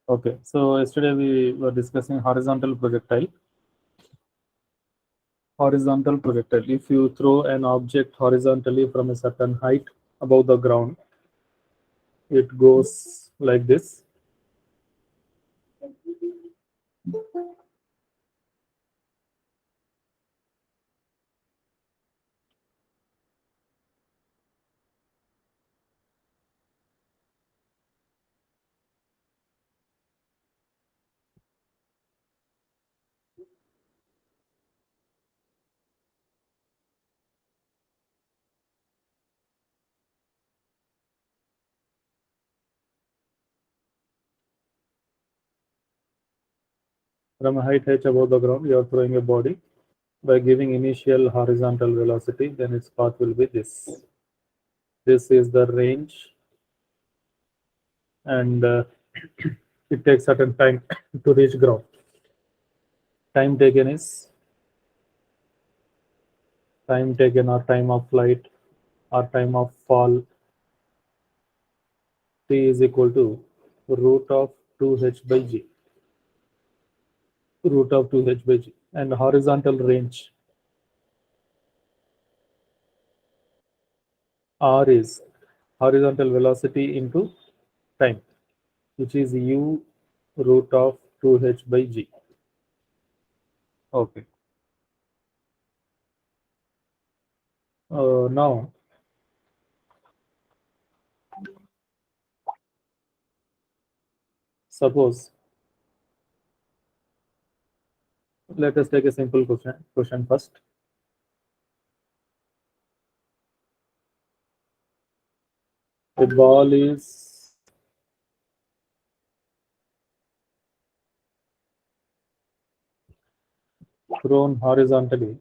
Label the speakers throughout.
Speaker 1: Okay, so yesterday we were discussing horizontal projectile. Horizontal projectile. If you throw an object horizontally from a certain height above the ground, it goes like this. From a height h above the ground, you are throwing a body. By giving initial horizontal velocity, then its path will be this. This is the range, and it takes certain time to reach ground. Time taken is time taken or time of flight or time of fall. T is equal to root of 2h by g. Root of 2h by g. And horizontal range r is horizontal velocity into time, which is u root of 2h by g. Okay. Now, suppose, let us take a simple question first. A ball is thrown horizontally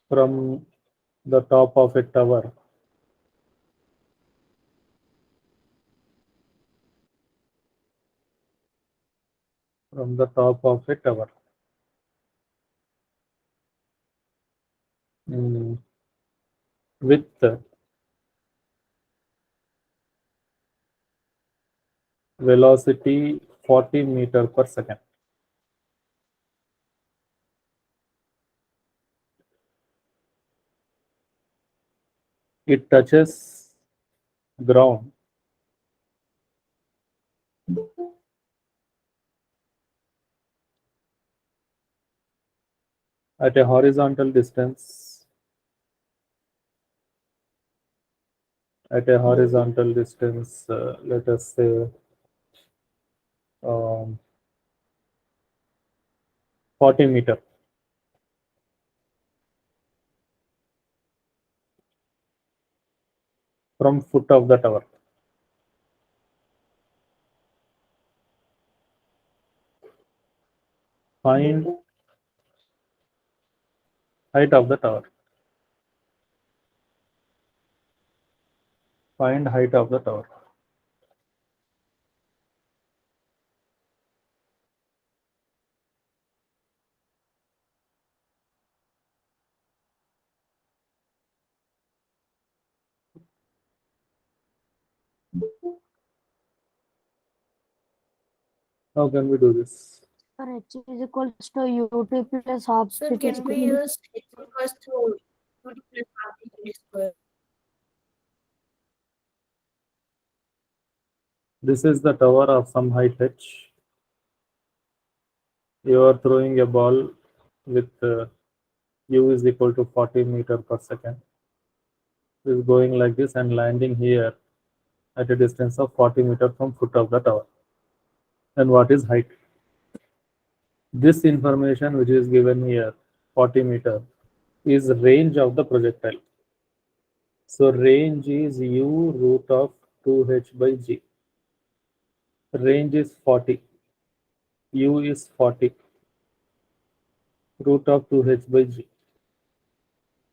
Speaker 1: from the top of a tower from the top of a tower. With velocity 40 meter per second. It touches ground at a horizontal distance, let us say 40 meter. From foot of the tower. Find height of the tower. Find height of the tower. How can we do this?
Speaker 2: For h is equals to ut plus half
Speaker 3: Sir, can we use h equals to ut plus half unit square?
Speaker 1: This is the tower of some height h. You are throwing a ball with u is equal to 40 meter per second. It is going like this and landing here at a distance of 40 meter from foot of the tower. And what is height? This information which is given here, 40 meter, is range of the projectile. So range is u root of 2h by g. Range is 40. U is 40. Root of 2h by g.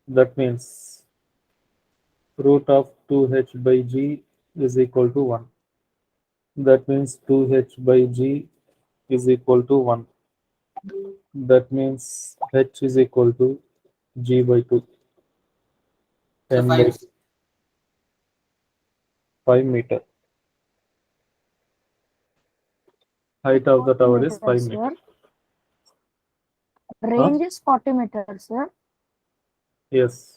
Speaker 1: That means root of 2h by g is equal to 1. That means 2h by g is equal to 1. That means h is equal to g by 2. 10 by 5 meter. Height of the
Speaker 2: 40
Speaker 1: tower is 5
Speaker 2: meters,
Speaker 1: meter.
Speaker 2: sir. Range is 40 meters, sir.
Speaker 1: Yes.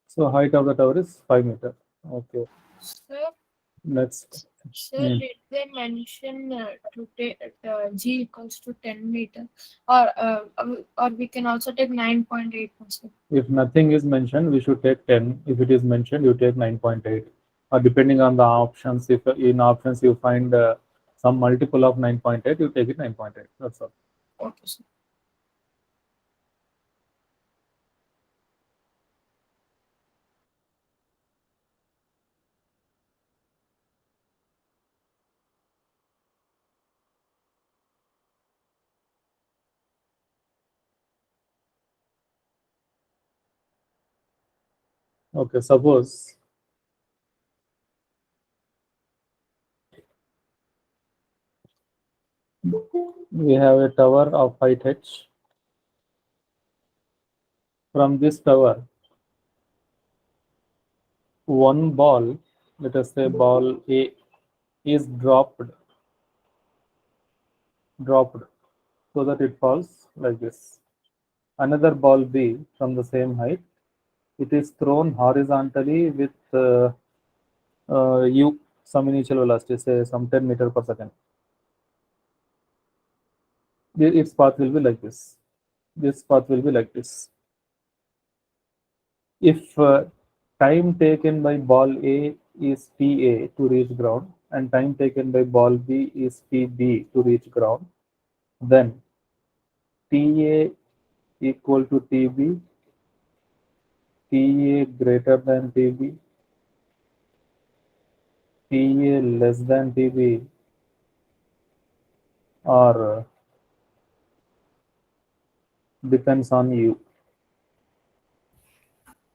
Speaker 1: So height of the tower is 5 meter. Okay.
Speaker 3: Sir,
Speaker 1: Next.
Speaker 3: sir, did they mention to take G equals to 10 meter, or we can also take 9.8%?
Speaker 1: If nothing is mentioned, we should take 10. If it is mentioned, you take 9.8. Or depending on the options, if in options you find some multiple of 9.8, you take it 9.8. That's all.
Speaker 3: Okay, sir.
Speaker 1: Okay, suppose we have a tower of height h. From this tower, one ball, let us say ball A, is dropped so that it falls like this. Another ball B from the same height, it is thrown horizontally with u, some initial velocity, say some 10 meter per second. Its path will be like this. This path will be like this. If time taken by ball A is TA to reach ground and time taken by ball B is TB to reach ground, then TA equal to TB, TA greater than TB, TA less than TB, or depends on you.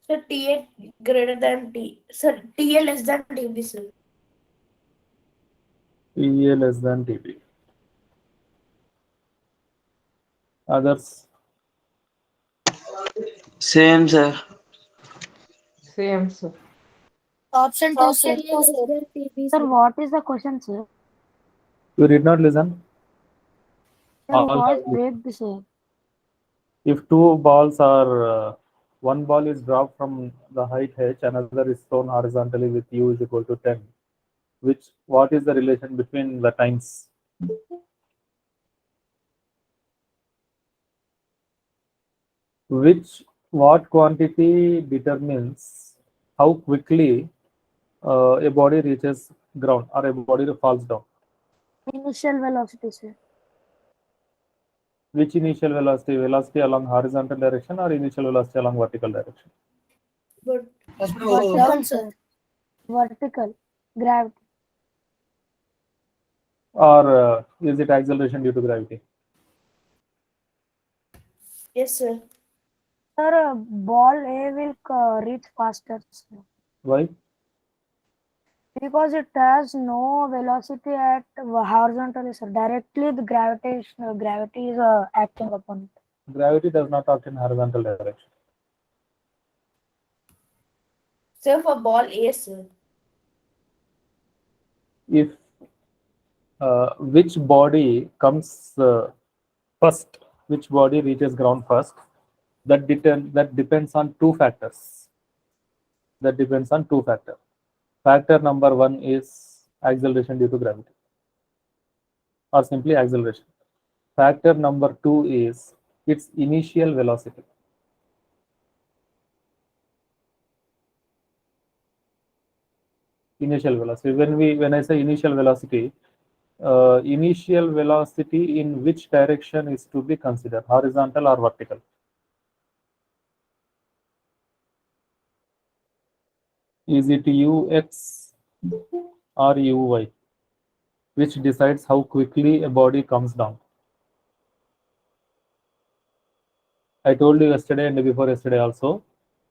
Speaker 3: So TA greater than T. Sir, TA less than TB, sir.
Speaker 1: TA less than TB. Others?
Speaker 4: Same, sir.
Speaker 5: Same, sir.
Speaker 2: Option 2, sir.
Speaker 3: TA less than TB,
Speaker 2: Sir, what is the question, sir?
Speaker 1: You did not listen?
Speaker 2: Sir,
Speaker 1: All
Speaker 2: voice
Speaker 1: of you.
Speaker 2: break, sir.
Speaker 1: If two balls are, one ball is dropped from the height h, another is thrown horizontally with u is equal to 10, what is the relation between the times? What quantity determines how quickly a body reaches ground or a body falls down?
Speaker 2: Initial velocity, sir.
Speaker 1: Which initial velocity? Velocity along horizontal direction or initial velocity along vertical direction?
Speaker 3: But
Speaker 2: Vertical, sir. Vertical. Gravity.
Speaker 1: Or is it acceleration due to gravity?
Speaker 3: yes, sir.
Speaker 2: Sir, ball A will reach faster, sir.
Speaker 1: Why?
Speaker 2: Because it has no velocity at horizontally, sir. Directly, the gravity is acting upon it.
Speaker 1: Gravity does not act in horizontal direction.
Speaker 3: Sir, for ball A, sir.
Speaker 1: If which body comes first, which body reaches ground first, that depends on two factors. That depends on two factors. Factor number one is acceleration due to gravity, or simply acceleration. Factor number two is its initial velocity. Initial velocity. When I say initial velocity in which direction is to be considered, horizontal or vertical? Is it ux or uy, which decides how quickly a body comes down? I told you yesterday and before yesterday also,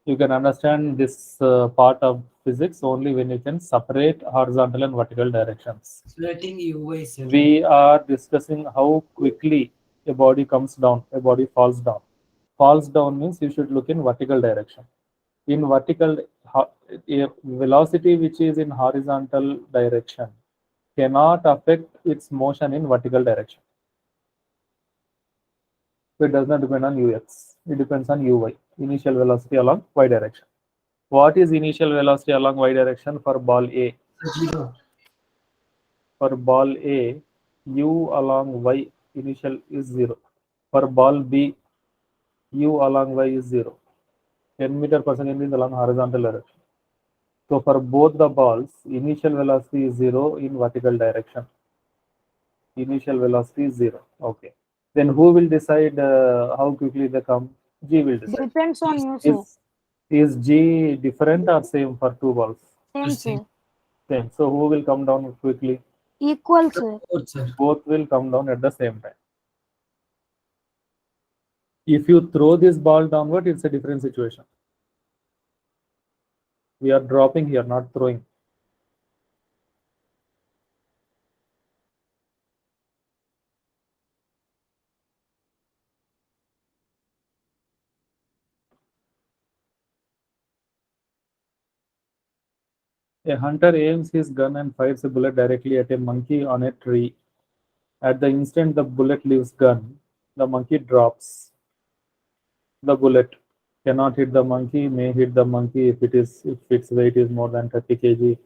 Speaker 1: You can understand this part of physics only when you can separate horizontal and vertical directions.
Speaker 4: So I think UY sir.
Speaker 1: We are discussing how quickly a body comes down, a body falls down. Falls down means you should look in vertical direction. In vertical, a velocity which is in horizontal direction cannot affect its motion in vertical direction. So it does not depend on ux. It depends on uy, initial velocity along y direction. What is initial velocity along y direction for ball A?
Speaker 4: 0.
Speaker 1: For ball A, u along y initial is 0. For ball B, u along y is 0. 10 meter per second is along horizontal direction. So for both the balls, initial velocity is 0 in vertical direction. Initial velocity is 0. Okay. Then who will decide how quickly they come? G will decide.
Speaker 2: Depends on you, sir.
Speaker 1: Is G different or same for two balls?
Speaker 2: Same,
Speaker 4: Same.
Speaker 2: sir.
Speaker 1: Same. So who will come down quickly?
Speaker 2: Equal, sir.
Speaker 4: Both, sir.
Speaker 1: Both will come down at the same time. If you throw this ball downward, it's a different situation. We are dropping here, not throwing. A hunter aims his gun and fires a bullet directly at a monkey on a tree. At the instant the bullet leaves gun, the monkey drops. The bullet cannot hit the monkey, may hit the monkey if its weight is more than 30 kg,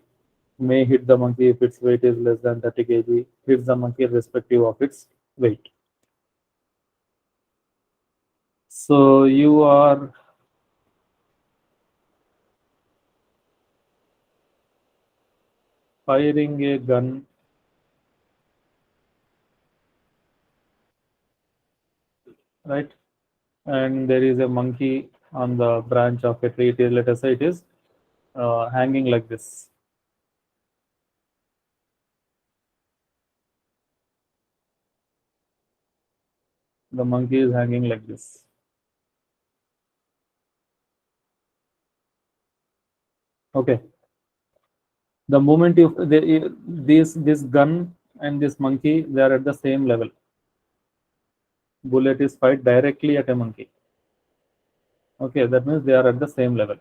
Speaker 1: may hit the monkey if its weight is less than 30 kg, hits the monkey irrespective of its weight. So you are firing a gun right, and there is a monkey on the branch of a tree. Let us say it is hanging like this. The monkey is hanging like this. Okay. The moment this gun and this monkey, they are at the same level. Bullet is fired directly at a monkey. Okay, that means they are at the same level.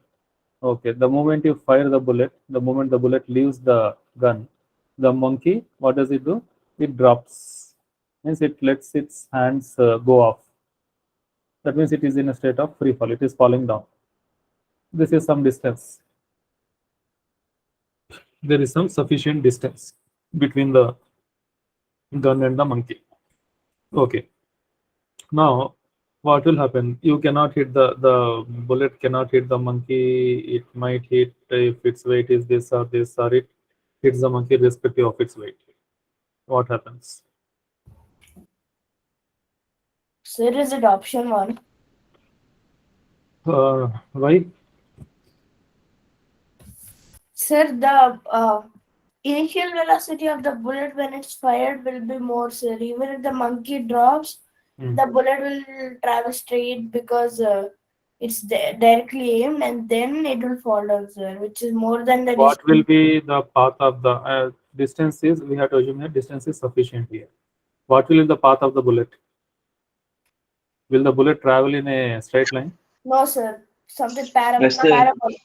Speaker 1: Okay, the moment you fire the bullet, the moment the bullet leaves the gun, the monkey, what does it do? It drops. Means it lets its hands go off. That means it is in a state of free fall. It is falling down. This is some distance. There is some sufficient distance between the gun and the monkey. Okay. Now, what will happen? You cannot hit the bullet cannot hit the monkey. It might hit if its weight is this, or it hits the monkey irrespective of its weight. What happens?
Speaker 3: Sir, is it option 1?
Speaker 1: Why?
Speaker 3: Sir, the initial velocity of the bullet when it's fired will be more, sir. Even if the monkey drops, the bullet will travel straight because it's directly aimed, and then it will fall down, sir, which is more than the
Speaker 1: What
Speaker 3: distance.
Speaker 1: will be the path of the distance is, we have to assume that distance is sufficient here. What will be the path of the bullet? Will the bullet travel in a straight line?
Speaker 3: No, sir. Something
Speaker 6: Yes, sir.
Speaker 3: parabolic.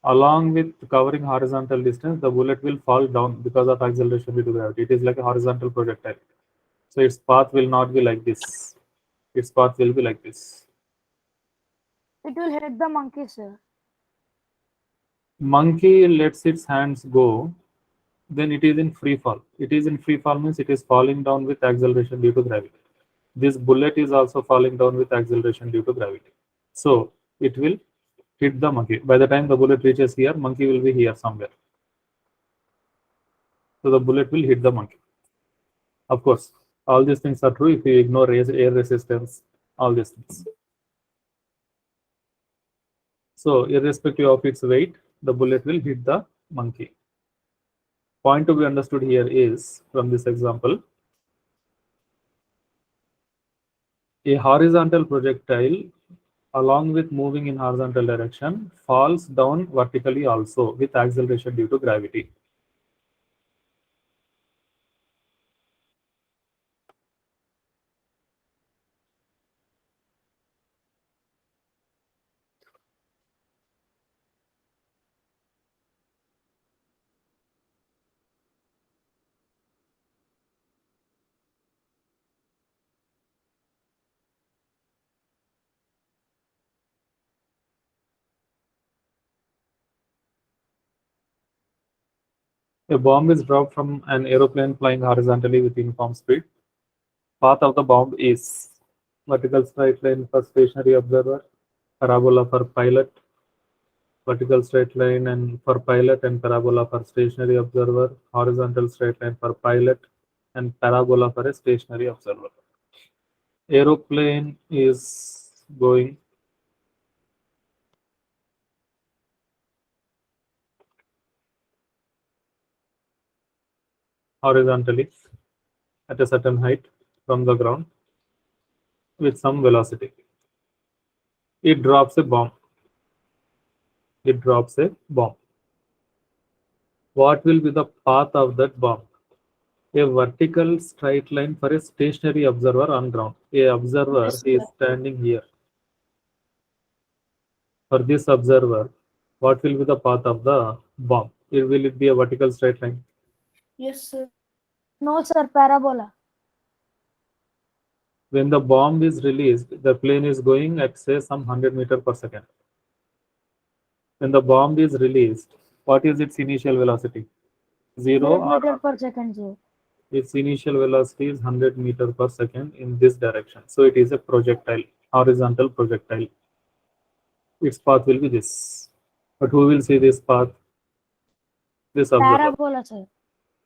Speaker 1: Along with covering horizontal distance, the bullet will fall down because of acceleration due to gravity. It is like a horizontal projectile. So its path will not be like this. Its path will be like this.
Speaker 2: It will hit the monkey, sir.
Speaker 1: Monkey lets its hands go, then it is in free fall. It is in free fall means it is falling down with acceleration due to gravity. This bullet is also falling down with acceleration due to gravity. So it will hit the monkey. By the time the bullet reaches here, monkey will be here somewhere. So the bullet will hit the monkey. Of course, all these things are true if you ignore air resistance, all these things. So irrespective of its weight, the bullet will hit the monkey. Point to be understood here is, from this example, a horizontal projectile along with moving in horizontal direction, falls down vertically also with acceleration due to gravity. A bomb is dropped from an aeroplane flying horizontally with uniform speed. Path of the bomb is vertical straight line for stationary observer, parabola for pilot, vertical straight line and for pilot and parabola for stationary observer, horizontal straight line for pilot and parabola for a stationary observer. Aeroplane is going horizontally at a certain height from the ground with some velocity. It drops a bomb. It drops a bomb. What will be the path of that bomb? A vertical straight line for a stationary observer on ground. A observer
Speaker 3: Yes,
Speaker 1: is
Speaker 3: sir.
Speaker 1: standing here. For this observer, what will be the path of the bomb? Will it be a vertical straight line?
Speaker 3: Yes, sir.
Speaker 2: No, sir, parabola.
Speaker 1: When the bomb is released, the plane is going at say some 100 meter per second. When the bomb is released, what is its initial velocity? 0
Speaker 2: 8
Speaker 1: or
Speaker 2: meter
Speaker 1: 100?
Speaker 2: per second, sir.
Speaker 1: Its initial velocity is 100 meter per second in this direction. So it is a projectile, horizontal projectile. Its path will be this. But who will see this path? This observer.
Speaker 2: Parabola, sir.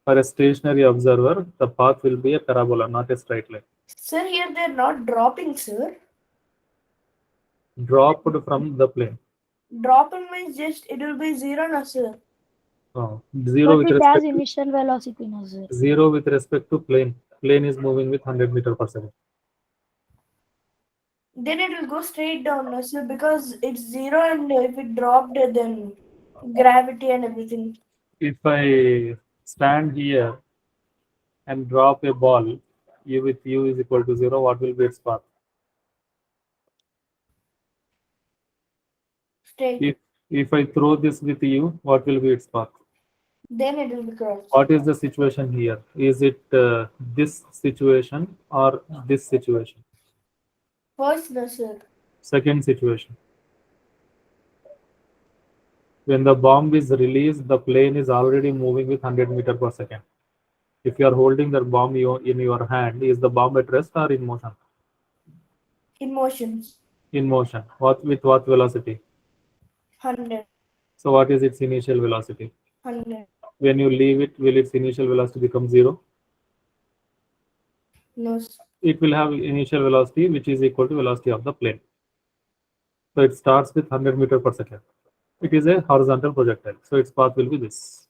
Speaker 1: For a stationary observer, the path will be a parabola, not a straight line.
Speaker 3: Sir, here they're not dropping, sir.
Speaker 1: Dropped from the plane.
Speaker 3: Dropping means just it will be zero, no, sir.
Speaker 1: Oh, zero
Speaker 2: But
Speaker 1: with
Speaker 2: it has
Speaker 1: respect to
Speaker 2: initial velocity, no, sir.
Speaker 1: plane. Plane is moving with 100 meter per second.
Speaker 3: Then it will go straight down, no, sir, because it's zero, and if it dropped, then gravity and everything.
Speaker 1: If I stand here and drop a ball, u with u is equal to 0, what will be its path?
Speaker 3: Straight.
Speaker 1: If I throw this with u, what will be its path?
Speaker 3: Then it will be crossed.
Speaker 1: What is the situation here? Is it this situation or this situation?
Speaker 3: First, no, sir.
Speaker 1: Second situation. When the bomb is released, the plane is already moving with 100 meter per second. If you are holding that bomb in your hand, is the bomb at rest or in motion?
Speaker 3: In motions.
Speaker 1: In motion. What velocity?
Speaker 3: 100.
Speaker 1: So what is its initial velocity?
Speaker 3: 100.
Speaker 1: When you leave it, will its initial velocity become 0?
Speaker 3: No.
Speaker 1: It will have initial velocity which is equal to velocity of the plane. So it starts with 100 meter per second. It is a horizontal projectile. So its path will be this.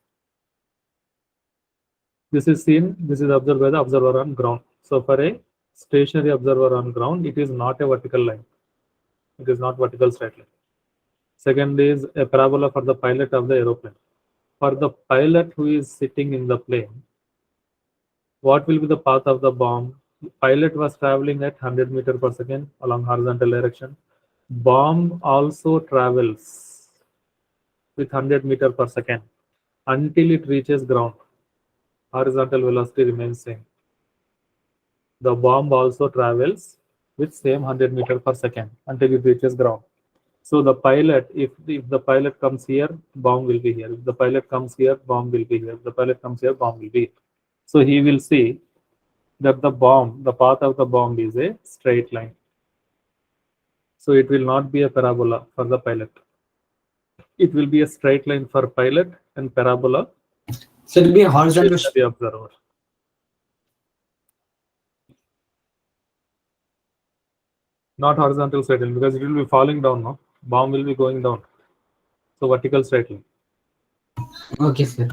Speaker 1: This is observed by the observer on ground. So for a stationary observer on ground, it is not a vertical line. It is not vertical straight line. Second is a parabola for the pilot of the aeroplane. For the pilot who is sitting in the plane, what will be the path of the bomb? Pilot was traveling at 100 meter per second along horizontal direction. Bomb also travels with 100 meter per second until it reaches ground. Horizontal velocity remains same. The bomb also travels with same 100 meter per second until it reaches ground. So the pilot, if the pilot comes here, bomb will be here. If the pilot comes here, bomb will be here. If the pilot comes here, bomb will be here. So he will see that the path of the bomb is a straight line. So it will not be a parabola for the pilot. It will be a straight line for pilot and parabola
Speaker 4: So it will be a horizontal.
Speaker 1: stationary observer. Not horizontal straight line because it will be falling down, no? Bomb will be going down. So vertical straight line.
Speaker 4: Okay, sir.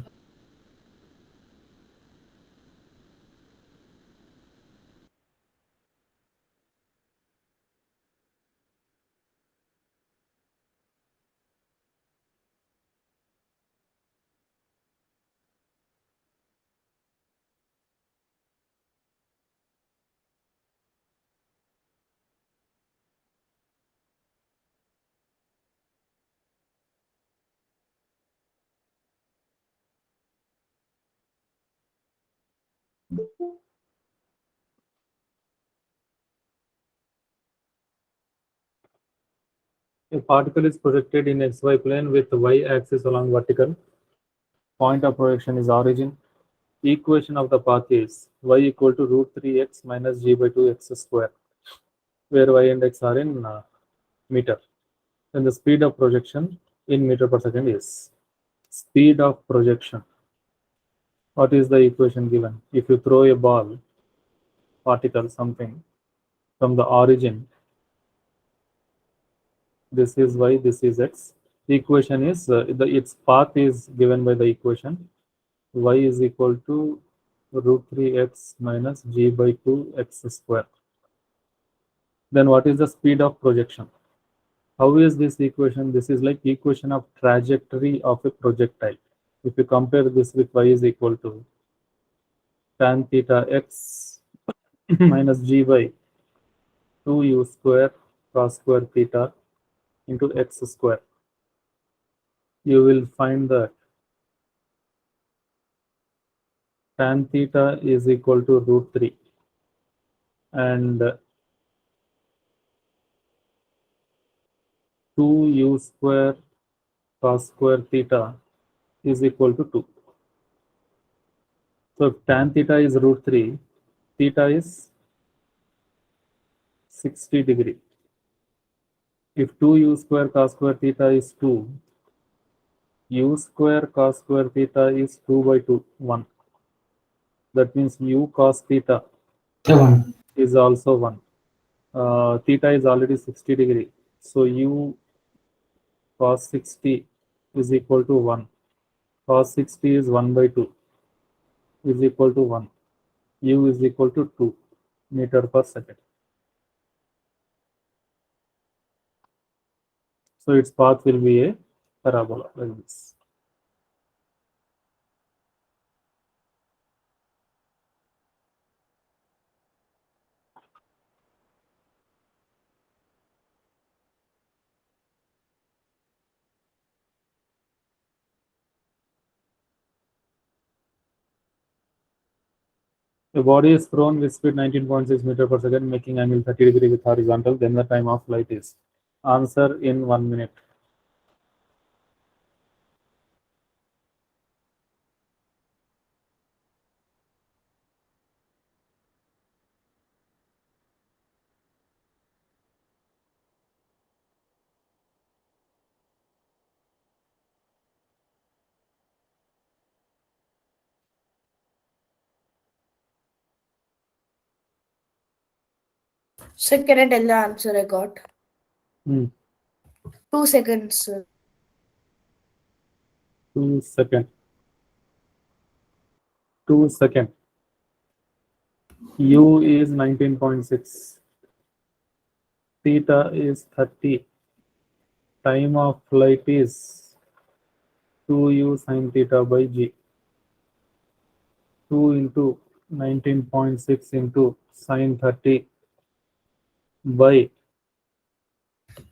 Speaker 1: A particle is projected in xy plane with y-axis along vertical. Point of projection is origin. Equation of the path is y equal to root 3x minus g by 2x square, where y and x are in meter. Then the speed of projection in meter per second is speed of projection. What is the equation given? If you throw a ball, particle, something from the origin, this is y, this is x. The equation is its path is given by the equation y is equal to root 3x minus g by 2x square. Then what is the speed of projection? How is this equation? This is like equation of trajectory of a projectile. If you compare this with y is equal to tan theta x minus g by 2u square cos square theta into x square, you will find that tan theta is equal to root 3 and 2u square cos square theta is equal to 2. So if tan theta is root 3, theta is 60 degree. If 2u square cos square theta is 2, u square cos square theta is 2 by 2, 1. That means u cos theta
Speaker 4: The one.
Speaker 1: is also 1. Theta is already 60 degree. So u cos 60 is equal to 1. Cos 60 is 1 by 2 is equal to 1. U is equal to 2 meter per second. So its path will be a parabola like this. The body is thrown with speed 19.6 meter per second, making angle 30 degree with horizontal. Then the time of flight is. Answer in 1 minute.
Speaker 3: So can I tell the answer I got?
Speaker 1: Hmm.
Speaker 3: 2 seconds, sir.
Speaker 1: 2 second. 2 second. U is 19.6. Theta is 30. Time of flight is 2u sin theta by g. 2 into 19.6 into sin 30 by.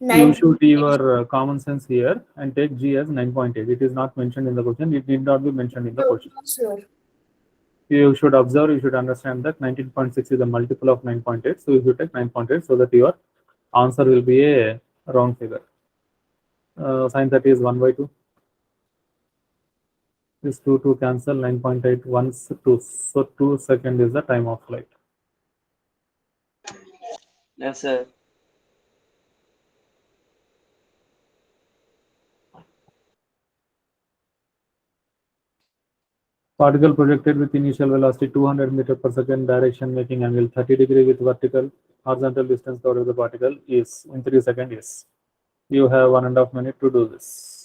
Speaker 1: You should your common sense here and take g as 9.8. It is not mentioned in the question. It did not be mentioned in the question.
Speaker 3: Sure.
Speaker 1: You should observe, you should understand that 19.6 is a multiple of 9.8. So you should take 9.8 so that your answer will be a round figure. Sin 30 is 1 by 2. This 2 to cancel 9.8 once 2. So 2 second is the time of flight.
Speaker 6: Yes, sir.
Speaker 1: Particle projected with initial velocity 200 meter per second, direction making angle 30 degree with vertical. Horizontal distance covered with the particle is in 3 seconds is. You have 1.5 minutes to do this.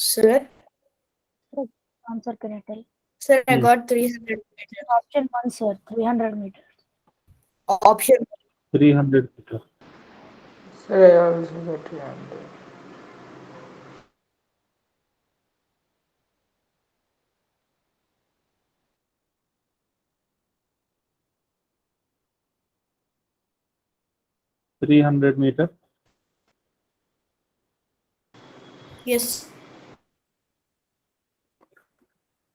Speaker 3: Sir,
Speaker 2: Answer, can you tell?
Speaker 3: sir, I got 300 meters.
Speaker 2: Option 1, sir, 300 meters.
Speaker 3: Option
Speaker 1: 300 meter.
Speaker 5: Sir, I also got 300.
Speaker 1: 300 meter.
Speaker 3: yes.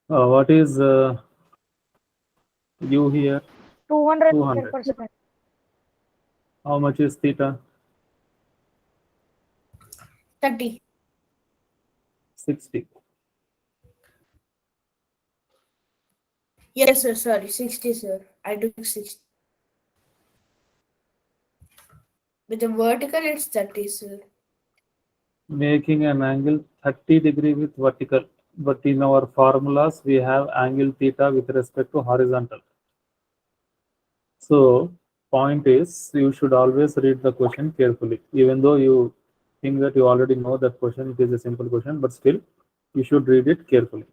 Speaker 1: What is u here?
Speaker 2: 200 meters
Speaker 1: 200.
Speaker 2: per second.
Speaker 1: How much is theta?
Speaker 3: 30.
Speaker 1: 60.
Speaker 3: Yes, sir. Sorry, 60, sir. I took 60. With the vertical, it's 30, sir.
Speaker 1: Making an angle 30 degree with vertical. But in our formulas, we have angle theta with respect to horizontal. So point is, you should always read the question carefully. Even though you think that you already know that question, it is a simple question, but still you should read it carefully.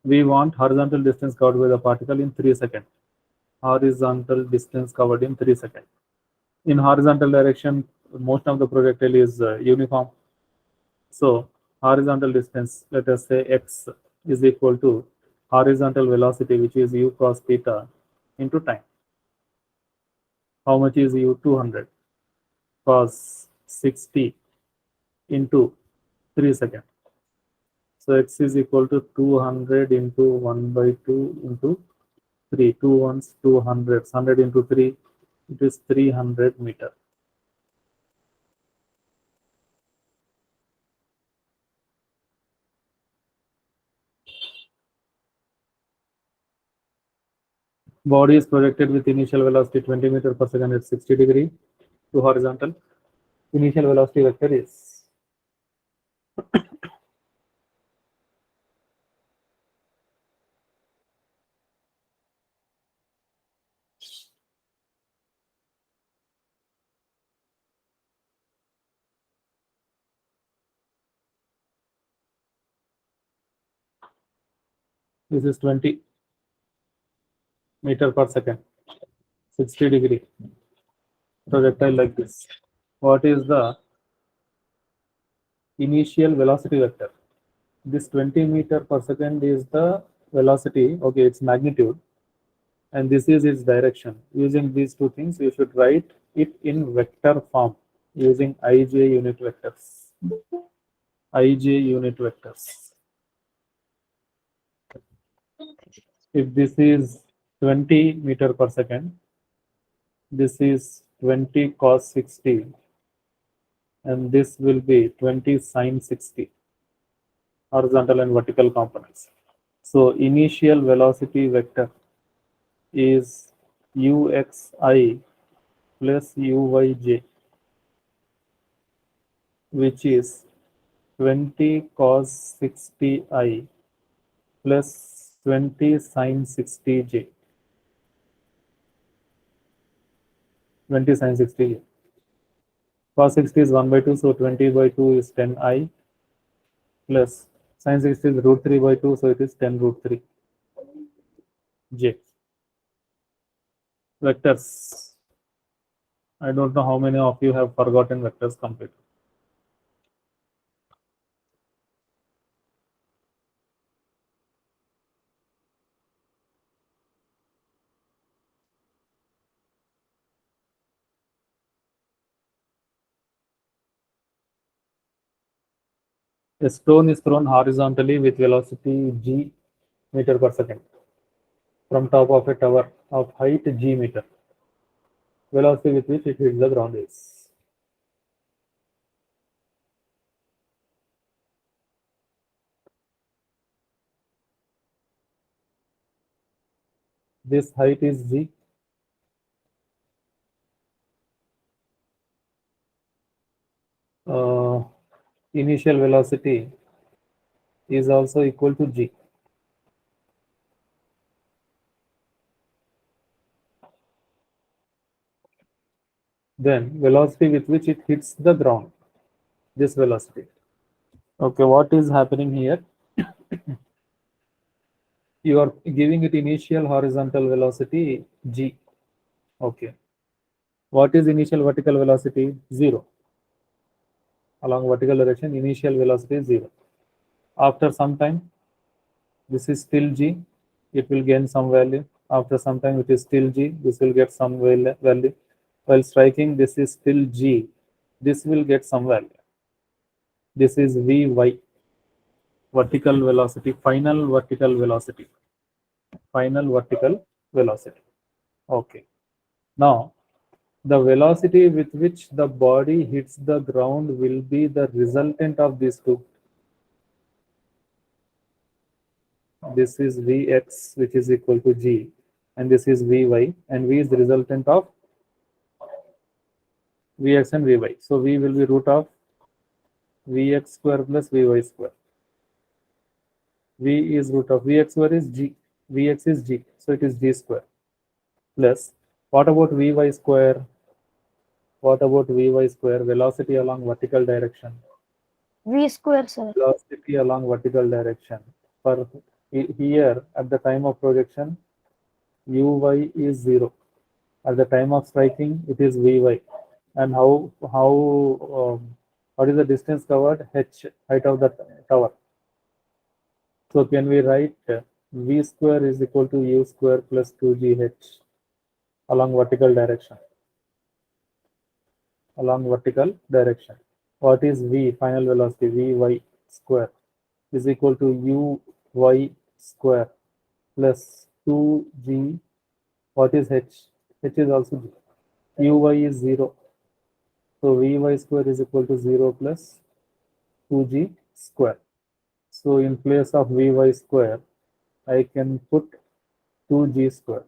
Speaker 1: We want horizontal distance covered by the particle in 3 seconds. Horizontal distance covered in 3 seconds. In horizontal direction, most of the projectile is uniform. So horizontal distance, let us say x, is equal to horizontal velocity, which is u cos theta, into time. How much is u? 200 cos 60 into 3 seconds. So x is equal to 200 into 1 by 2 into 3. 2 ones, 200. 100 into 3, it is 300 meter. Body is projected with initial velocity 20 meter per second at 60 degree to horizontal. Initial velocity vector is this is 20 meter per second, 60 degree projectile like this. What is the initial velocity vector? This 20 meter per second is the velocity, okay, its magnitude, and this is its direction. Using these two things, you should write it in vector form using ij unit vectors. Ij unit vectors. If this is 20 meter per second, this is 20 cos 60, and this will be 20 sin 60, horizontal and vertical components. So initial velocity vector is uxi plus uyj, which is 20 cos 60i plus 20 sin 60j. 20 sin 60j. Cos 60 is 1 by 2, so 20 by 2 is 10i plus sin 60 is root 3 by 2, so it is 10 root 3 j. Vectors. I don't know how many of you have forgotten vectors completely. A stone is thrown horizontally with velocity g meter per second from top of a tower of height g meter. Velocity with which it hits the ground is. This height is g. Initial velocity is also equal to g. Then velocity with which it hits the ground, this velocity. Okay, what is happening here? You are giving it initial horizontal velocity g. Okay. What is initial vertical velocity? 0. Along vertical direction, initial velocity is 0. After some time, this is still g. It will gain some value. After some time, it is still g. This will get some value. While striking, this is still g. This will get some value. This is vy, vertical velocity, final vertical velocity. Final vertical velocity. Okay. Now, the velocity with which the body hits the ground will be the resultant of these two. This is Vx, which is equal to g, and this is Vy, and V is the resultant of Vx and Vy. So V will be root of Vx square plus Vy square. V is root of Vx square is g. Vx is g, so it is g square. Plus, what about Vy square? What about Vy square? Velocity along vertical direction.
Speaker 2: V square, sir.
Speaker 1: Velocity along vertical direction. For here, at the time of projection, Uy is 0. At the time of striking, it is Vy. And what is the distance covered? H, height of the tower. So can we write V square is equal to U square plus 2GH along vertical direction? Along vertical direction. What is V, final velocity? Vy square is equal to Uy square plus 2G. What is H? H is also G. Uy is 0. So Vy square is equal to 0 plus 2G square. So in place of Vy square, I can put 2G square.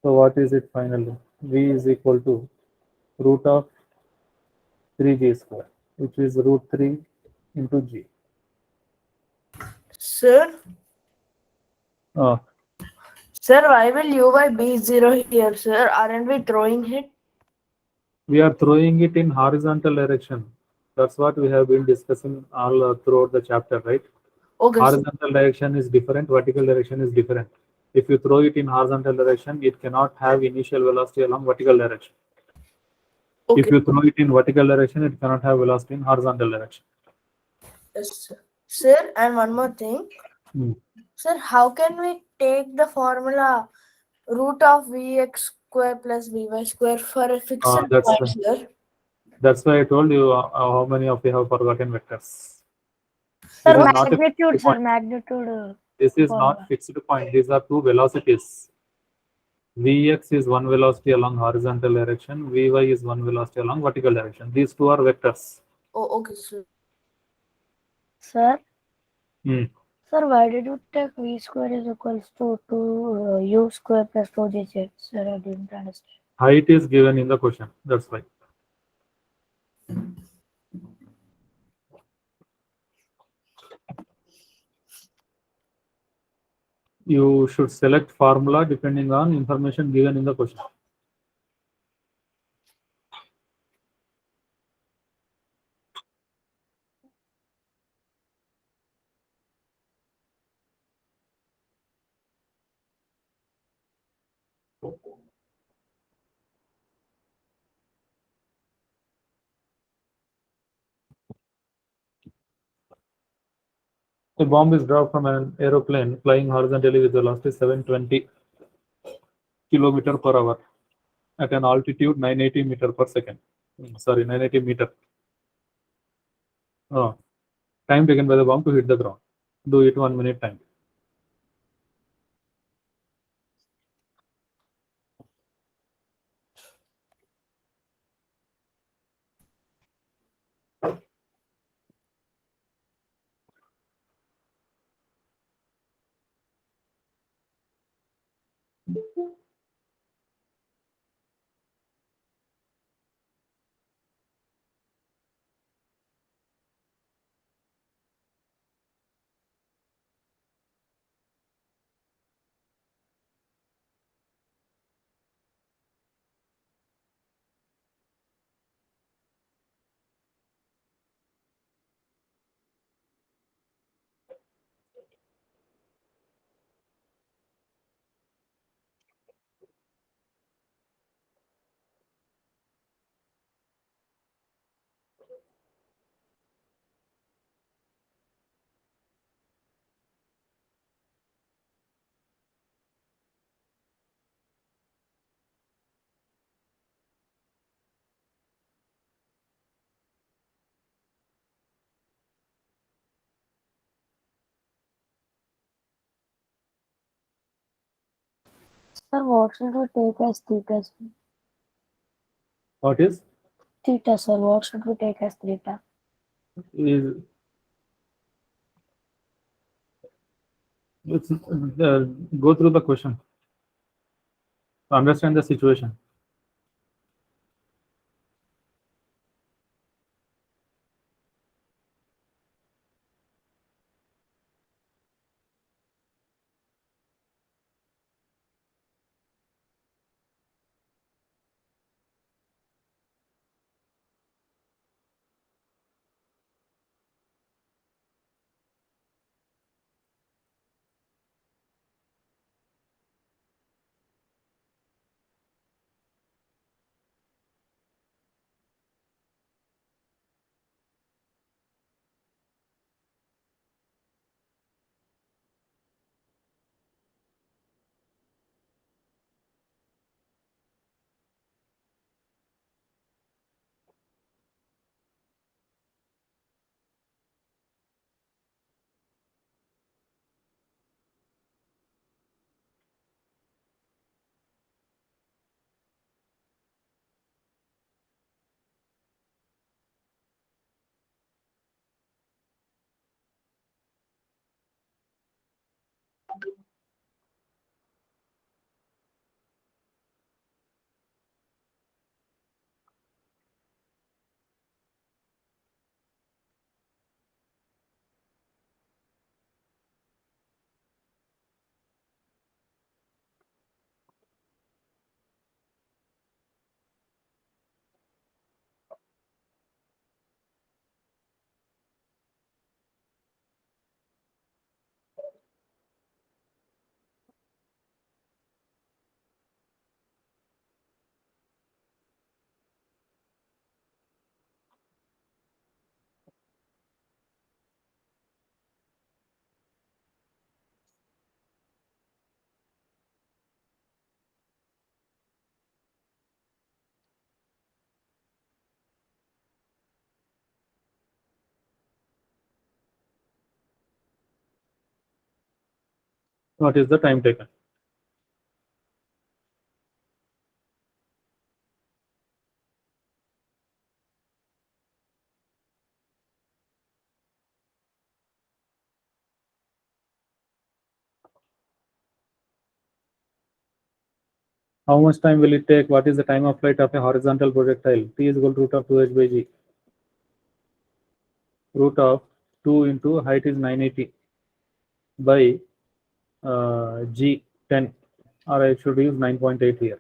Speaker 1: So what is it finally? V is equal to root of 3G square, which is root 3 into G.
Speaker 3: Sir,
Speaker 1: Uh,
Speaker 3: sir, why will Uy be 0 here, sir? Aren't we throwing it?
Speaker 1: we are throwing it in horizontal direction. That's what we have been discussing all throughout the chapter, right?
Speaker 3: Okay, sir.
Speaker 1: Horizontal direction is different, vertical direction is different. If you throw it in horizontal direction, it cannot have initial velocity along vertical direction.
Speaker 3: Okay.
Speaker 1: If you throw it in vertical direction, it cannot have velocity in horizontal direction.
Speaker 3: Yes, sir. Sir, and one more thing. Sir, how can we take the formula root of Vx square plus Vy square for a fixed point, sir?
Speaker 1: That's why I told you how many of you have forgotten vectors.
Speaker 2: Sir,
Speaker 1: This is not a
Speaker 2: magnitude,
Speaker 1: fixed
Speaker 2: sir,
Speaker 1: point.
Speaker 2: magnitude.
Speaker 1: This is
Speaker 2: formula.
Speaker 1: not fixed point. These are two velocities. Vx is one velocity along horizontal direction. Vy is one velocity along vertical direction. These two are vectors.
Speaker 3: Oh, okay, sir.
Speaker 2: Sir,
Speaker 1: Hmm.
Speaker 2: sir, why did you take V square is equals to U square plus 2GZ? Sir, I didn't understand.
Speaker 1: Height is given in the question. That's why. You should select formula depending on information given in the question. A bomb is dropped from an aeroplane flying horizontally with velocity 720 km per hour at an altitude 980 meter per second. Sorry, 980 meter. Time taken by the bomb to hit the ground. Do it 1 minute time.
Speaker 2: Sir, what should we take as theta?
Speaker 1: What is
Speaker 2: Theta, sir, what should we take as theta?
Speaker 1: is it's go through the question to understand the situation. What is the time taken? How much time will it take? What is the time of flight of a horizontal projectile? T is equal to root of 2h by g. Root of 2 into height is 980 by g 10, or I should use 9.8 here.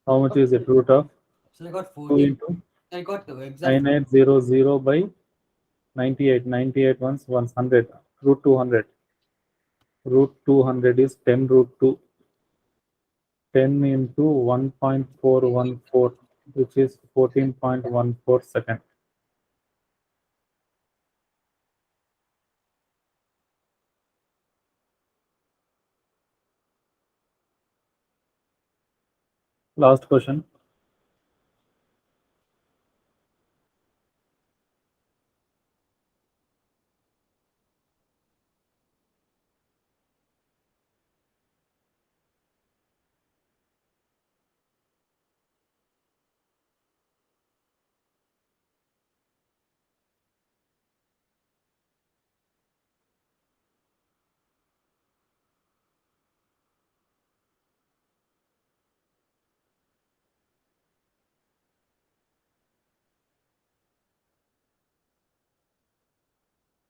Speaker 1: How much is it? Root of
Speaker 4: So I got
Speaker 1: 2
Speaker 4: 14.
Speaker 1: into
Speaker 4: I got the exact
Speaker 1: 9800 by 98. 98 once 100. Root 200. Root 200 is 10 root 2. 10 into 1.414, which is 14.14 second. Last question.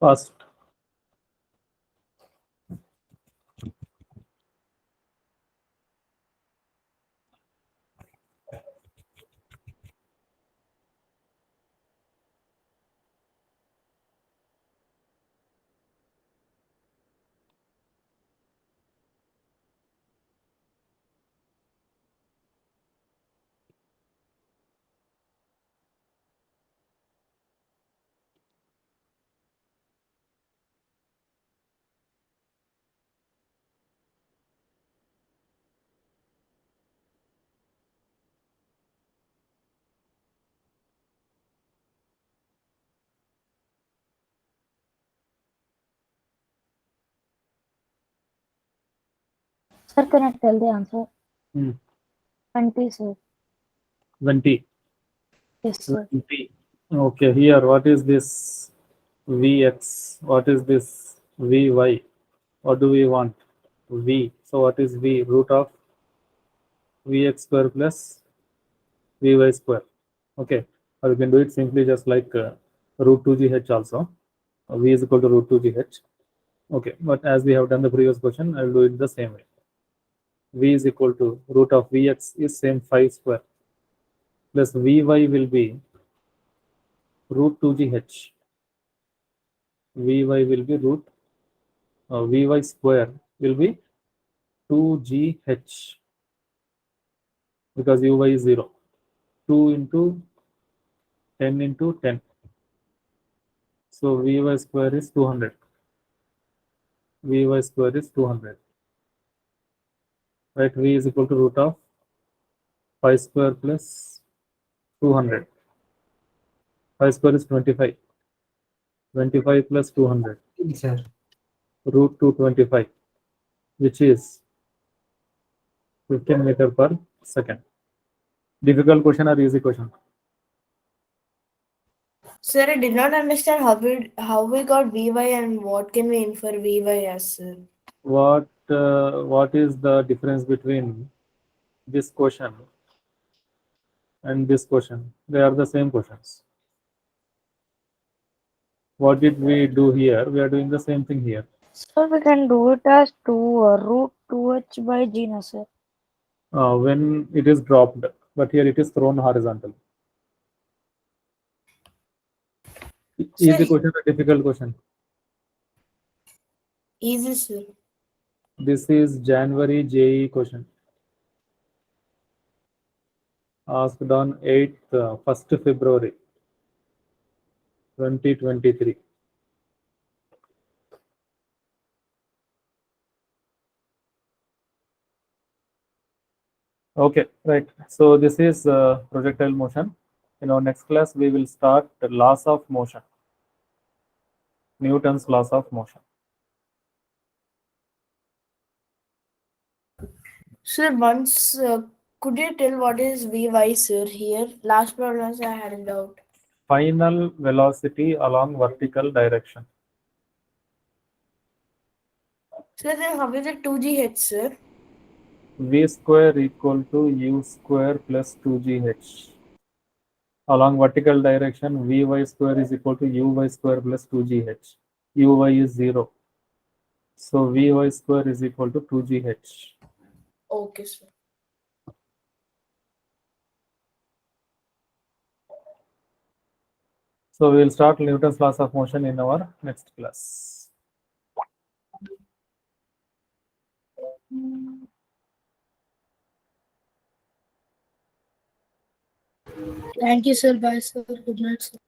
Speaker 1: First,
Speaker 2: Sir, can I tell the answer?
Speaker 1: Hmm.
Speaker 2: 20, sir.
Speaker 1: 20.
Speaker 2: Yes, sir.
Speaker 1: 20. Okay, here, what is this Vx? What is this Vy? What do we want? V. So what is V? Root of Vx square plus Vy square. Okay, or you can do it simply just like root 2gh also. V is equal to root 2gh. Okay, but as we have done the previous question, I will do it the same way. V is equal to root of Vx is same 5 square plus Vy will be root 2gh. Vy will be root Vy square will be 2gh because Uy is 0. 2 into 10 into 10. So Vy square is 200. Vy square is 200. Right, V is equal to root of 5 square plus 200. 5 square is 25. 25 plus 200.
Speaker 4: Sir.
Speaker 1: Root 225, which is 15 meter per second. Difficult question or easy question?
Speaker 3: Sir, I did not understand how we got Vy and what can we infer Vy as, sir?
Speaker 1: What is the difference between this question and this question? They are the same questions. What did we do here? We are doing the same thing here.
Speaker 2: So we can do it as 2 root 2h by g, na, sir.
Speaker 1: When it is dropped, but here it is thrown horizontal. Easy
Speaker 3: Sir,
Speaker 1: question or difficult question?
Speaker 3: easy, sir.
Speaker 1: This is January JE question. Asked on 8th, 1st February 2023. Okay, right. So this is projectile motion. In our next class, we will start the laws of motion. Newton's laws of motion.
Speaker 3: Sir, once could you tell what is Vy, sir? Here, last problems I had a doubt.
Speaker 1: Final velocity along vertical direction.
Speaker 3: Sir, then how is it 2gh, sir?
Speaker 1: V square equal to U square plus 2gh. Along vertical direction, Vy square is equal to Uy square plus 2gh. Uy is 0. So Vy square is equal to 2gh.
Speaker 3: Okay, sir.
Speaker 1: So we will start Newton's laws of motion in our next class.
Speaker 3: Thank you, sir. Bye, sir. Good night, sir.